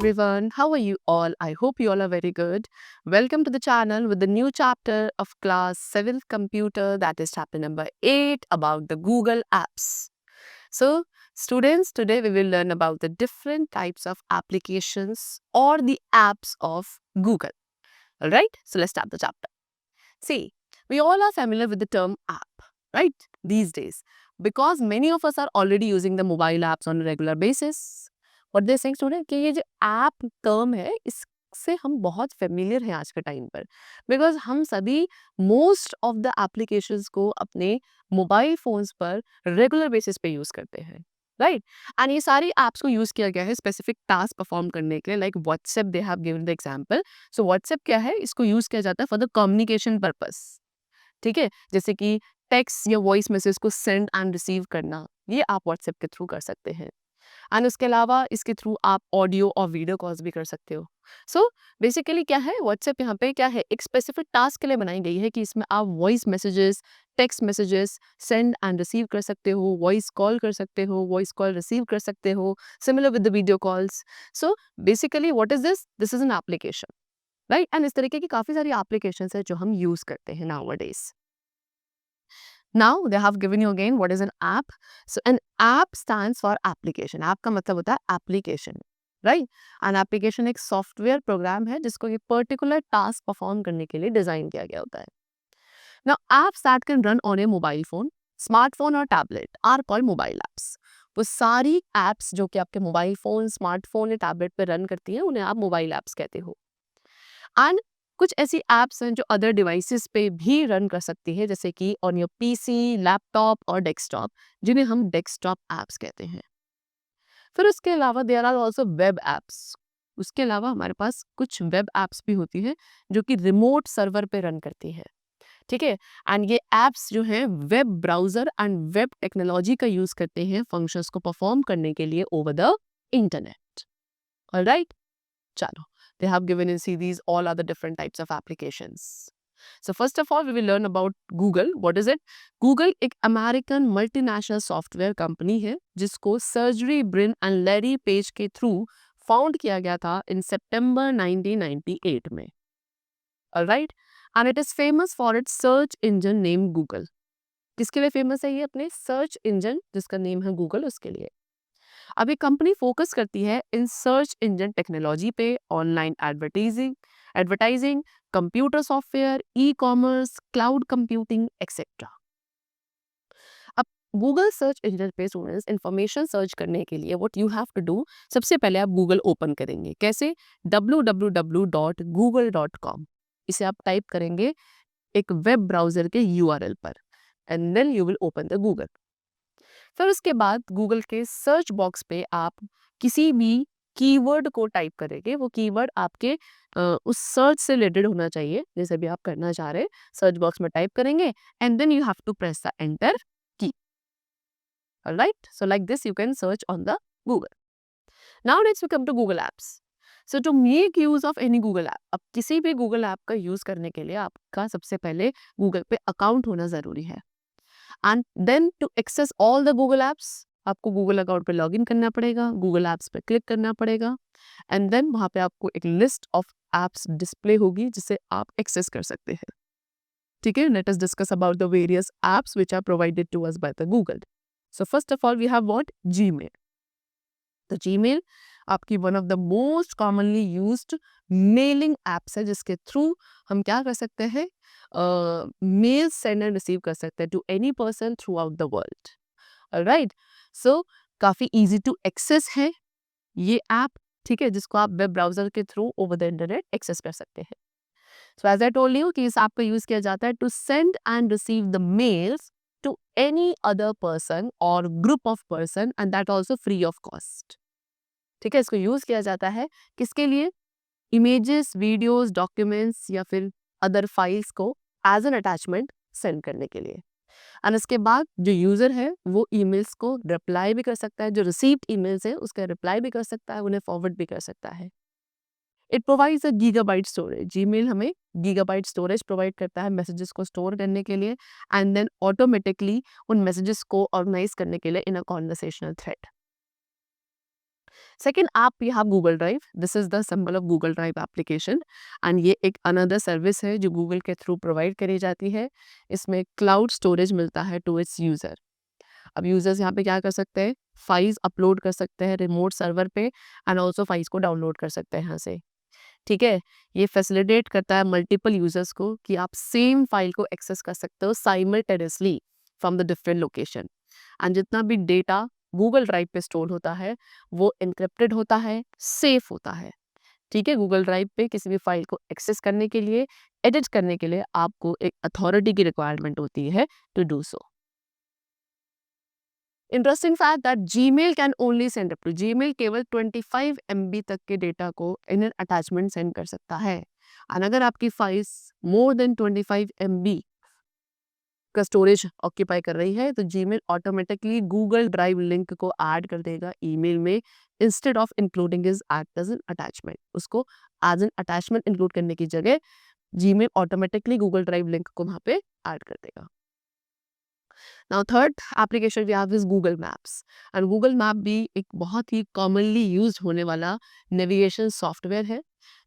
everyone. How are you all? I hope you all are very good. Welcome to the channel with the new chapter of class 7th computer, that is chapter number 8 about the Google apps. So, students, today we will learn about the different types of applications or the apps of Google. All right? So, let's start the chapter. See, we all are familiar with the term app, right? These days, because many of us are already using the mobile apps on a regular basis. What they saying student कि ये जो app term है इससे हम बहुत familiar हैं आज के टाइम पर, बिकॉज हम सभी मोस्ट ऑफ द एप्लीकेशंस को अपने मोबाइल फोन्स पर रेगुलर बेसिस पे यूज करते हैं, राइट? एंड ये सारी एप्स को यूज किया गया है स्पेसिफिक टास्क परफॉर्म करने के लिए, like WhatsApp they have given the example. So WhatsApp क्या है, इसको यूज किया जाता है फॉर द कम्युनिकेशन पर्पस. ठीक है, जैसे कि टेक्स्ट या वॉइस मैसेज को सेंड एंड रिसीव करना, ये आप व्हाट्सएप के थ्रू कर सकते हैं. एंड उसके अलावा इसके थ्रू आप ऑडियो और वीडियो कॉल्स भी कर सकते हो. सो बेसिकली क्या है, व्हाट्सएप यहाँ पे क्या है, एक स्पेसिफिक टास्क के लिए बनाई गई है कि इसमें आप voice messages, text messages send and receive कर सकते हो, वॉइस कॉल कर सकते हो, वॉइस कॉल रिसीव कर सकते हो, similar with the video calls. So basically what is this, this is an application, right? And इस तरीके की काफ़ी सारी एप्लीकेशन है जो हम यूज़ करते हैं nowadays. Now they have given you again what is an app. So an app stands for application. App का मतलब होता है application, right? An application एक सॉफ्टवेयर प्रोग्राम है जिसको एक पर्टिकुलर टास्क परफॉर्म करने के लिए डिजाइन किया गया होता है. Now apps that can run on a mobile phone, smartphone और tablet are called mobile apps. वो सारी apps जो कि आपके मोबाइल फोन, स्मार्टफोन या टैबलेट पे रन करती हैं उन्हें आप मोबाइल apps कहते हो. एंड कुछ ऐसी एप्स हैं जो अदर डिवाइसेस पे भी रन कर सकती है, जैसे कि ऑन योर पीसी, लैपटॉप और डेस्कटॉप, जिन्हें हम डेस्कटॉप एप्स कहते हैं. फिर उसके अलावा there are also web apps. उसके अलावा हमारे पास कुछ वेब एप्स भी होती हैं जो कि रिमोट सर्वर पे रन करती है. ठीक है, एंड ये एप्स जो हैं web browser and web technology का यूज करते हैं फंक्शंस को परफॉर्म करने के लिए ओवर द इंटरनेट. ऑलराइट, चलो, they have given in series all other different types of applications. So first of all we will learn about Google. What is it? Google एक American multinational software company है जिसको surgery Brin and Larry page के through found किया गया था इन सितंबर 1998 में. Alright? And it is famous for its search engine named Google. किसके लिए फेमस है ये? अपने सर्च इंजन जिसका नेम है गूगल, उसके लिए. अब ये कंपनी फोकस करती है इन सर्च इंजन टेक्नोलॉजी पे, online advertising, computer software, e commerce, cloud computing etcetera. अब गूगल सर्च इंजन पे स्टूडेंट्स इंफॉर्मेशन सर्च करने के लिए what you have to do, सबसे पहले आप गूगल ओपन करेंगे. कैसे? www.google.com. इसे आप टाइप करेंगे एक वेब ब्राउजर के यूआरएल पर and then you will open the Google. फिर उसके बाद गूगल के सर्च बॉक्स पे आप किसी भी कीवर्ड को टाइप करेंगे. वो कीवर्ड आपके उस सर्च से रिलेटेड होना चाहिए जैसे भी आप करना चाह रहे हैं. सर्च बॉक्स में टाइप करेंगे and then you have to press the enter key. Alright, so like this you can search on the Google. Now let's we come to Google apps. So to make use of any Google app, अब किसी भी Google app का use करने के लिए आपका सबसे पहले गूगल पे अकाउंट होना जरूरी है. And then to access all the Google apps, आपको गूगल अकाउंट पे लॉगिन करना पड़ेगा, गूगल एप्स पे क्लिक करना पड़ेगा एंड देन वहाँ पे आपको एक लिस्ट ऑफ एप्स डिस्प्ले होगी जिसे आप एक्सेस कर सकते हैं. ठीक है, let us discuss about the various apps which are provided to us by the Google. So first of all we have what? Gmail. तो जीमेल आपकी one of the most commonly used mailing apps है जिसके through हम क्या कर सकते हैं, mail send and receive कर सकते हैं to any person throughout the world. Alright, so काफ़ी इजी टू एक्सेस है ये ऐप. ठीक है, जिसको आप वेब ब्राउजर के through over the internet access कर सकते हैं. So as I told you कि इस ऐप का यूज किया जाता है to send and receive the mails to any other person और group of person and that also free of cost. ठीक है, इसको यूज किया जाता है किसके लिए? इमेजेस, वीडियोस, डॉक्यूमेंट्स या फिर अदर फाइल्स को एज एन अटैचमेंट सेंड करने के लिए. एंड इसके बाद जो यूजर है वो ईमेल्स को रिप्लाई भी कर सकता है, जो रिसीव्ड ईमेल्स है उसका रिप्लाई भी कर सकता है, उन्हें फॉरवर्ड भी कर सकता है. It provides a gigabyte storage. Gmail हमें गीगाबाइट स्टोरेज प्रोवाइड करता है मैसेजेस को स्टोर करने के लिए एंड देन ऑटोमेटिकली उन मैसेजेस को ऑर्गेनाइज करने के लिए in a conversational thread. Second app we have Google Drive. This is the symbol of Google Drive application and ये एक another service है जो Google के थ्रू प्रोवाइड करी जाती है. इसमें क्लाउड स्टोरेज मिलता है टू इट्स यूजर. अब यूजर्स यहाँ पे क्या कर सकते हैं, फाइल्स अपलोड कर सकते हैं रिमोट सर्वर पे एंड ऑल्सो फाइल्स को डाउनलोड कर सकते हैं यहाँ से. ठीक है, ये फैसिलिटेट करता है मल्टीपल यूजर्स को कि आप सेम फाइल को एक्सेस कर सकते हो simultaneously from the different location. And जितना भी डेटा गूगल ड्राइव पे स्टोर होता है वो एनक्रिप्टेड होता है, सेफ होता है. ठीक है, गूगल ड्राइव पे किसी भी फाइल को एक्सेस करने के लिए, एडिट करने के लिए आपको एक अथॉरिटी की रिक्वायरमेंट होती है to do so. Interesting fact that Gmail can only send up to, Gmail केवल 25 MB तक के डेटा को इन एन अटैचमेंट सेंड कर सकता है. और अगर आपकी फाइल्स मोर देन 25 MB का स्टोरेज ऑक्यूपाई कर रही है तो Gmail automatically Google drive link को ऐड कर देगा ईमेल में, instead of including is act as an attachment. उसको एज एन अटैचमेंट इंक्लूड करने की जगह Gmail automatically Google drive link को वहां पे ऐड कर देगा. Now third application we have is Google Maps. And Google Map भी एक बहुत ही commonly used होने वाला नेविगेशन सॉफ्टवेयर है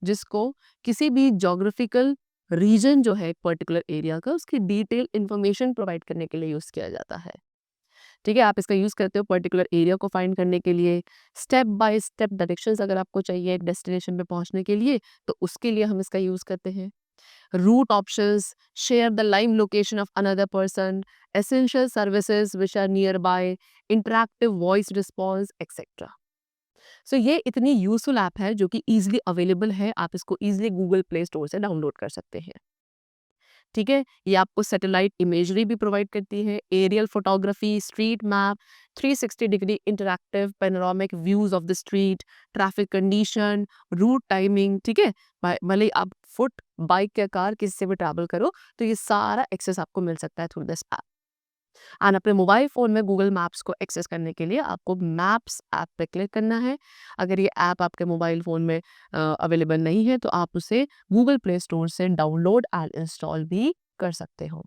जिसको किसी भी जोग्राफिकल रीजन जो है एक पर्टिकुलर एरिया का उसकी डिटेल इंफॉर्मेशन प्रोवाइड करने के लिए यूज़ किया जाता है. ठीक है, आप इसका यूज़ करते हो पर्टिकुलर एरिया को फाइंड करने के लिए, स्टेप बाय स्टेप डायरेक्शंस अगर आपको चाहिए एक डेस्टिनेशन पे पहुंचने के लिए तो उसके लिए हम इसका यूज़ करते हैं. route options, share the live location of another person, essential services which are nearby, interactive voice response, etc. So ये इतनी यूजफुल ऐप है जो कि easily अवेलेबल है, आप इसको easily गूगल प्ले स्टोर से डाउनलोड कर सकते हैं. ठीक है, ये आपको सैटेलाइट इमेजरी भी प्रोवाइड करती है, aerial photography, street map, 360 degree interactive panoramic views of the street, traffic condition, route timing. ठीक है, भले ही आप फुट, बाइक या कार किसी से भी ट्रैवल करो तो ये सारा एक्सेस आपको मिल सकता है थ्रू दिस ऐप. एंड अपने मोबाइल फ़ोन में गूगल मैप्स को एक्सेस करने के लिए आपको मैप्स ऐप पे क्लिक करना है. अगर ये ऐप आपके मोबाइल फ़ोन में अवेलेबल नहीं है तो आप उसे गूगल प्ले स्टोर से डाउनलोड एंड इंस्टॉल भी कर सकते हो.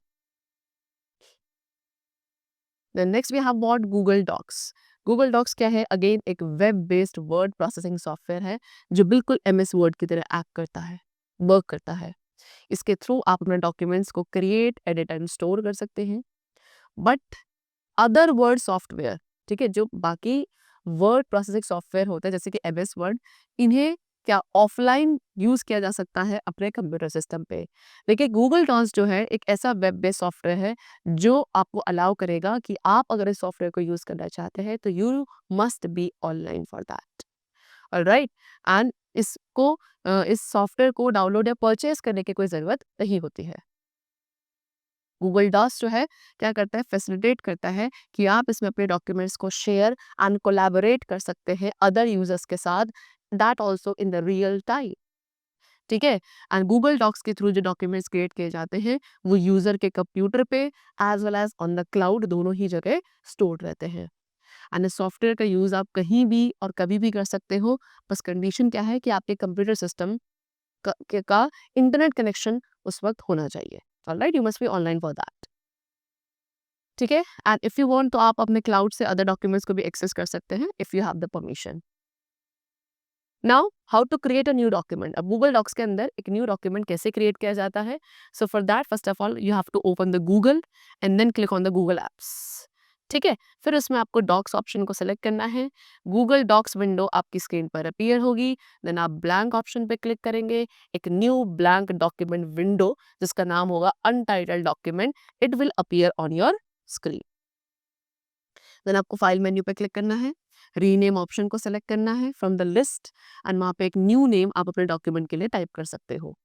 Then next we have what Google docs. Google docs क्या है? अगेन एक web based word processing software है जो बिल्कुल MS वर्ड की तरह एक्ट करता है, वर्क करता है. इसके थ्रू आप अपने डॉक्यूमेंट्स को क्रिएट, एडिट एंड स्टोर कर सकते हैं. बट अदर वर्ड सॉफ्टवेयर, ठीक है, जो बाकी वर्ड प्रोसेसिंग सॉफ्टवेयर होते हैं जैसे कि MS वर्ड, इन्हें क्या ऑफलाइन यूज किया जा सकता है अपने कंप्यूटर सिस्टम पे. देखिए गूगल डॉक्स जो है एक ऐसा वेब बेस्ड सॉफ्टवेयर है जो आपको अलाउ करेगा कि आप अगर इस सॉफ्टवेयर को यूज करना चाहते हैं तो you must be online for that. Alright, and इसको इस सॉफ्टवेयर को डाउनलोड या परचेज करने की कोई ज़रूरत नहीं होती है. गूगल डॉक्स जो है क्या करता है, फैसिलिटेट करता है कि आप इसमें अपने डॉक्यूमेंट्स को शेयर एंड कोलैबोरेट कर सकते हैं अदर यूजर्स के साथ, that also in the real time. ठीक है, एंड गूगल डॉक्स के थ्रू जो डॉक्यूमेंट्स क्रिएट किए जाते हैं वो यूजर के कंप्यूटर पे as well as on the cloud दोनों ही जगह स्टोर रहते हैं. एंड इस सॉफ्टवेयर का यूज आप कहीं भी और कभी भी कर सकते हो. बस कंडीशन क्या है कि आपके कंप्यूटर सिस्टम का इंटरनेट कनेक्शन उस वक्त होना चाहिए. Alright, you must be online for that. ठीक है, एंड इफ यू वांट तो आप अपने क्लाउड से अदर डॉक्यूमेंट्स को भी एक्सेस कर सकते हैं if you have the permission. Now how to create a new document. अब गूगल डॉक्स के अंदर एक न्यू डॉक्यूमेंट कैसे क्रिएट किया जाता है? So for that first of all you have to open the Google and then click on the Google apps. ठीक है, फिर उसमें आपको डॉक्स ऑप्शन को सेलेक्ट करना है. गूगल डॉक्स विंडो आपकी स्क्रीन पर अपीयर होगी. देन आप ब्लैंक ऑप्शन पे क्लिक करेंगे. एक न्यू ब्लैंक डॉक्यूमेंट विंडो जिसका नाम होगा untitled document, it will appear on your screen. Then आपको फाइल मेन्यू पे क्लिक करना है, रीनेम ऑप्शन को सेलेक्ट करना है फ्रॉम द लिस्ट एंड वहाँ पे एक न्यू नेम आप अपने डॉक्यूमेंट के लिए टाइप कर सकते हो.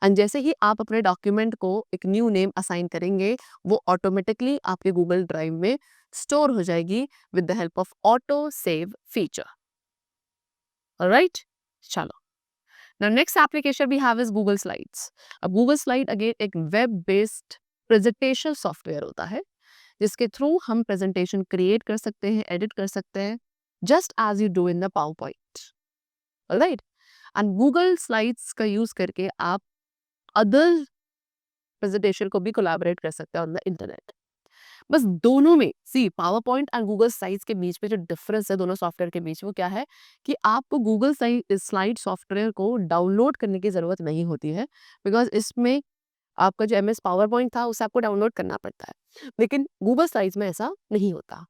एंड जैसे ही आप अपने डॉक्यूमेंट को एक न्यू नेम असाइन करेंगे वो ऑटोमेटिकली आपके गूगल ड्राइव में स्टोर हो जाएगी with the help of auto save feature. Alright, चलो. Now next application we have is Google Slides. अब Google Slide again एक वेब बेस्ड प्रेजेंटेशन सॉफ्टवेयर होता है जिसके थ्रू हम प्रेजेंटेशन क्रिएट कर सकते हैं, एडिट कर सकते हैं, just as you do in the PowerPoint. Alright, and Google slides का यूज करके आप अदर प्रेजेंटेशन को भी कोलैबोरेट कर सकते हैं ऑन द इंटरनेट. बस दोनों में सी PowerPoint and Google Slides के बीच में जो डिफरेंस है दोनों सॉफ्टवेयर के बीच, वो क्या है कि आपको गूगल स्लाइड सॉफ्टवेयर को डाउनलोड करने की ज़रूरत नहीं होती है, बिकॉज इसमें आपका जो एमएस पावर पॉइंट था उसे आपको डाउनलोड करना पड़ता है, लेकिन गूगल स्लाइड्स में ऐसा नहीं होता।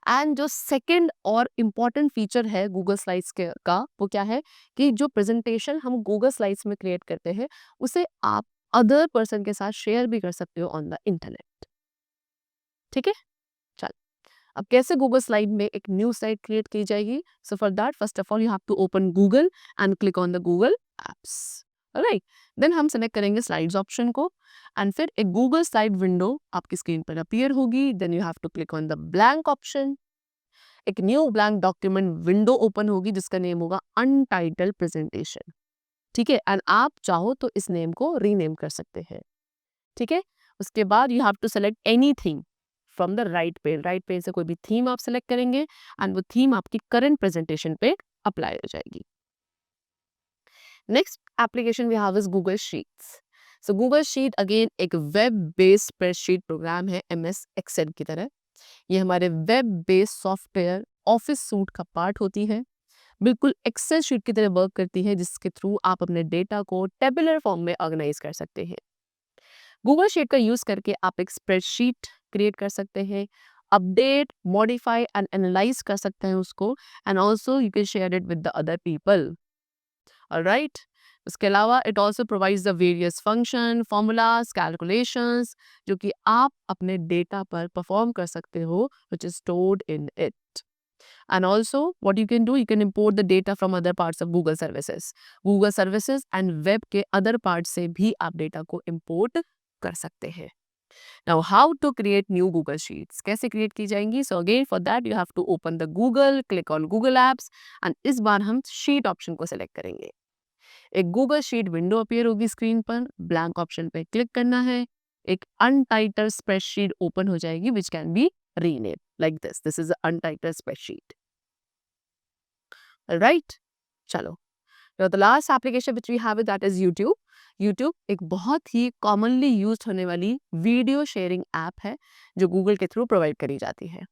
एंड जो सेकंड और इम्पॉर्टेंट फीचर है गूगल स्लाइड्स के का, वो क्या है कि जो प्रेजेंटेशन हम गूगल स्लाइड्स में क्रिएट करते हैं उसे आप अदर पर्सन के साथ शेयर भी कर सकते हो ऑन द इंटरनेट। ठीक है, चल अब कैसे गूगल स्लाइड में एक न्यू स्लाइड क्रिएट की जाएगी? So for that first of all you have to open Google and click on the Google apps, right. Then हम सेलेक्ट करेंगे स्लाइड्स ऑप्शन को एंड फिर एक गूगल स्लाइड विंडो आपकी स्क्रीन पर अपीयर होगी। Then you have to click on the blank option, एक new blank document window open होगी जिसका नेम होगा अनटाइटल्ड प्रेजेंटेशन। ठीक है, एंड आप चाहो तो इस नेम को रीनेम कर सकते हैं। ठीक है, उसके बाद you have to select anything from the right pane से कोई भी थीम आप सेलेक्ट करेंगे एंड वो थीम आपकी करंट प्रेजेंटेशन पे अप्लाई हो जाएगी। Next application we have is Google sheets. So Google sheet again एक वेब बेस्ड स्प्रेडशीट प्रोग्राम है एमएस एक्सेल की तरह। ये हमारे web based software office suite का पार्ट होती है, बिल्कुल एक्सेल शीट की तरह वर्क करती है, जिसके थ्रू आप अपने डेटा को टेबुलर फॉर्म में ऑर्गेनाइज कर सकते हैं। गूगल शीट का यूज करके आप एक स्प्रेडशीट क्रिएट कर सकते हैं, अपडेट, मॉडिफाई एंड एनालाइज कर सकते हैं उसको, and also you can share it with the other people. Alright, उसके अलावा it also provides the various function, formulas, calculations जो कि आप अपने डेटा पर परफॉर्म कर सकते हो, which is stored in it. And also, what you can do, you can import the data from other parts of Google services. Google services and web के other parts से भी आप data को import कर सकते हैं। Now, how to create new Google Sheets? कैसे create की जाएंगी? So again, for that you have to open the Google, click on Google Apps, and इस बार हम Sheet option को select करेंगे। एक Google Sheet विंडो अपीयर होगी स्क्रीन पर, ब्लैंक ऑप्शन पे क्लिक करना है, एक अनटाइटल्ड स्प्रेडशीट ओपन हो जाएगी which can be rename like this is untitled spreadsheet. Right, चलो the last application which we have it that is YouTube. YouTube एक बहुत ही कॉमनली यूज होने वाली वीडियो शेयरिंग ऐप है जो गूगल के थ्रू प्रोवाइड करी जाती है।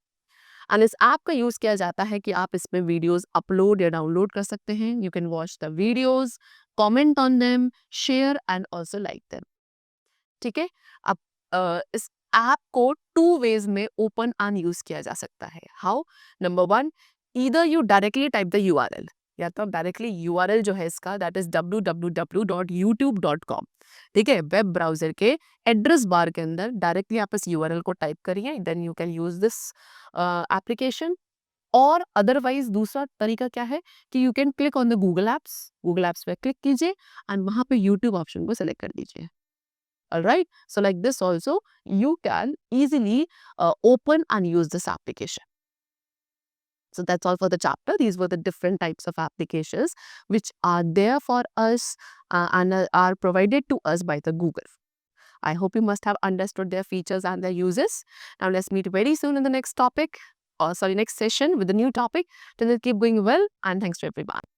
एंड इस ऐप का यूज किया जाता है कि आप इसमें वीडियोस अपलोड या डाउनलोड कर सकते हैं। You can watch the videos, comment on them, share and also like them. ठीक है, अब इस ऐप को टू वेज में ओपन एंड यूज किया जा सकता है। How? Number one, either you directly type the URL, या तो डायरेक्टली यूआरएल जो है इसका दैट इज www.youtube.com। ठीक है, वेब ब्राउजर के एड्रेस बार के अंदर डायरेक्टली आप इस यूआरएल को टाइप करिए, then you can use this application. और अदरवाइज दूसरा तरीका क्या है कि you can click on the Google apps पे क्लिक कीजिए एंड वहां पे यूट्यूब ऑप्शन को सेलेक्ट कर दीजिए। Alright, so like this also you can easily open and use this application. So that's all for the chapter. These were the different types of applications which are there for us and are provided to us by the Google. I hope you must have understood their features and their uses. Now let's meet very soon in the next topic, or sorry, next session with a new topic. Till then, keep going well, and thanks to everyone.